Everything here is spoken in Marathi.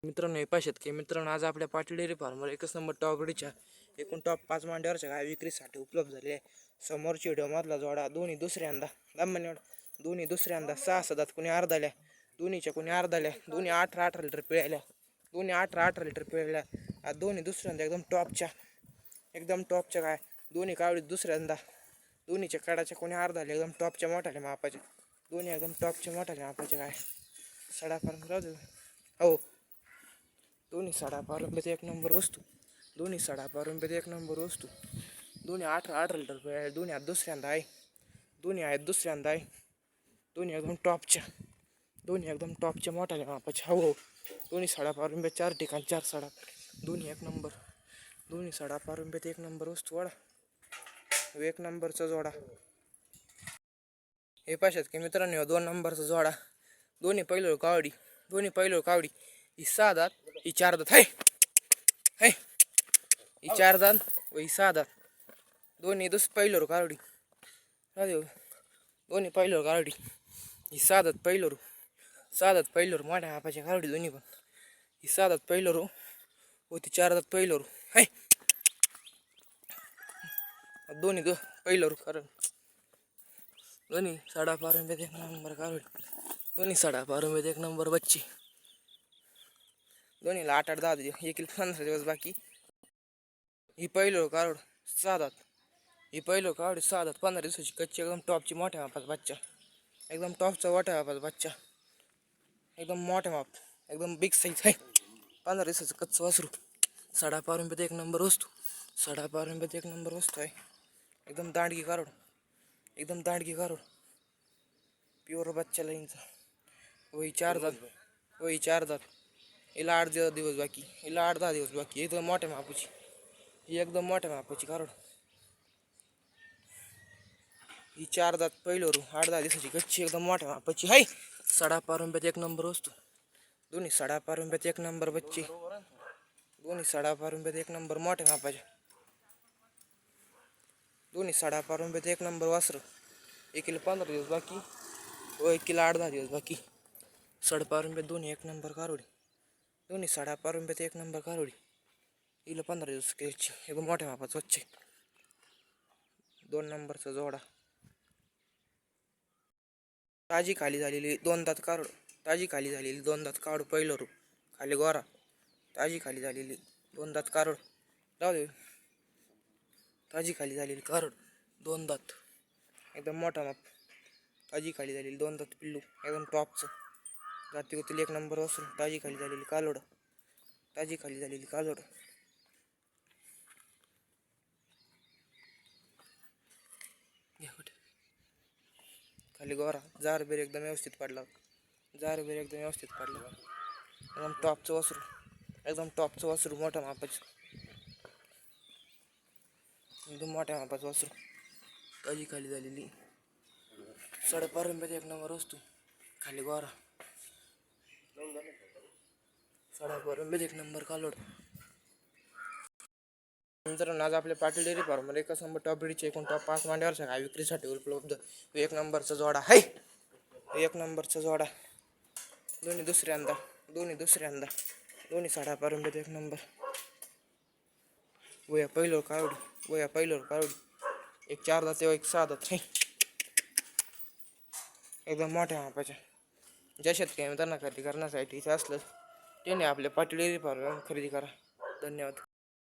मित्रांनो हे पहा शेतकरी मित्रांनो, आज आपल्या पाटील डेअरी फार्मवर एकच नंबर टॉप ब्रीडच्या एकूण टॉप 5 मांड्यावरच्या गाय विक्रीसाठी उपलब्ध झाले आहे. समोरची व्हिडिओमधला जोडा दोन्ही दुसऱ्यांदा दोन्ही दुसऱ्यांदा 6 दात कुणी अर्धाल्या, दोन्हीच्या कुणी अर्धाल्या, दोन्ही 18-18 लिटर पिळाल्या, दोन्ही 18-18 लिटर पिळाल्या. आज दोन्ही दुसऱ्यांदा एकदम टॉपच्या गाय. दोन्ही कावडी दुसऱ्यांदा दोन्हीच्या कडाच्या कोणी अर्धाल्या, एकदम टॉपच्या मोठ्याल्या मापाच्या, दोन्ही एकदम टॉपच्या मोठ्याल्या मापाच्या गाय. सडा फार्म राहू हो, दोन्ही 5.5 रुपयात एक नंबर वस्तू, दोन्ही 5.5 रुपयात एक नंबर वस्तू. दोन्ही 18-18 लिटर पिळाल्या, दोन्ही आज दुसऱ्यांदा आहे, दोन्ही आहेत दुसऱ्यांदा आहे. दोन्ही एकदम टॉपच्या मोठ्याल्या मापाच्या. हो, दोन्ही 5.5 रुपयात 4 ठिकाण 4 सडा, दोन्ही एक नंबर. दोन्ही 5.5 रुपयात एक नंबर वस्तू. वाडा एक नंबरचा जोडा. हे पाशात की मित्रांनो 2 नंबरचा जोडा. दोन्ही पहिलं कावडी, ही 6 दात, ही 4 दात आहे, ही 4 दात व ही 6 दात. दोन्ही पहिलं कावडी, दोन्ही पहिलं कावडी, ही 6 दात पहिलं मोठ्या मापाच्या कावडी दोन्ही पण. ही 6 दात पहिलं व ती 4 दात पहिलं आहे. दोन्ही पहिलं कारण दोन्ही 5.5 रुपयात एक नंबर कावडी, दोन्ही 5.5 रुपयात एक नंबर बच्ची. दोन्हीला 8-8-10 दिवस, 15 दिवस बाकी. ही पहिलं कावड 6 दात, ही पहिलं कावड 6 दात 15 दिवसाची कच्ची, एकदम टॉपची मोठ्या मापाचा बच्चा, एकदम टॉपचा मोठ्या मापाचा बच्चा, एकदम मोठ्या माप, एकदम बिग साईज आहे. 15 दिवसाचं कच्चं वासरू. 5.5 रुपयात एक नंबर वस्तू, 5.5 रुपयात एक नंबर वस्तू आहे. एकदम दांडगी कारोड, प्युअर बच्चा लाईनचा. वही 4 दात, हिला 8 दिवस बाकी, हिला 8-10 दिवस बाकी. एकदम मोठ्या मापाची, ही एकदम मोठ्या मापाची कारोड. ही 4 दात पहिलं 8-10 दिवसाची कच्ची, एकदम मोठ्या मापाची आहे. 5.5 रुपयात एक नंबर वस्तू, दोन्ही 5.5 रुपयात एक नंबर बच्ची, दोन्ही 5.5 रुपयात एक नंबर मोठ्या मापाच्या, दोन्ही 5.5 रुपयात एक नंबर वासरं. एकीला 15 दिवस बाकी व एकीला 8-10 दिवस बाकी. 5.5 रुपयात दोन्ही एक नंबर कारोडी, दोन्ही 5.5 रुपयात एक नंबर कारोडी. हिला 15 दिवस केळची, एकदम मोठ्या मापाचं वच्चे. 2 नंबरचा जोडा. ताजी खाली झालेली 2 दात कारोड, पहिलं खाली गोरा. ताजी खाली झालेली 2 दात कारोड, राहू दे. ताजी खाली झालेली कारोड 2 दात, एकदम मोठा माप. ताजी खाली झालेली 2 दात पिल्लू, एकदम टॉपचं. जातीवतील एक नंबर वसून. ताजी खाली झालेली कालोड, खाली गोरा. जार बेर एकदम व्यवस्थित पडला, एकदम टॉपचं वासरू, मोठ्या मापाचं, एकदम मोठ्या मापाचं वासरू. ताजी खाली झालेली 5.5 रुपयात एक नंबर वस्तू. खाली गोरा, 5.5 रुपयात एक नंबर कालोड. नंतर आज आपल्या पाटील डेअरी फार्ममध्ये एकच नंबर टॉप ब्रीडचे एकूण टॉप 5 मांड्यावरच्या गाय विक्रीसाठी उपलब्ध. एक नंबरचा जोडा आहे, एक नंबरचा जोडा. दोन्ही दुसऱ्यांदा, दोन्ही 5.5 रुपयात एक नंबर. वया पहिलं कावडी, एक 4 दात एक 6 दात आहे, एकदम मोठ्या मापाच्या. ज्या शेतकऱ्यांना त्यांना खरेदी करण्यासाठी इच्छा असलं त्याने आपल्या पाटील डेअरी फार्मवर खरेदी करा. धन्यवाद.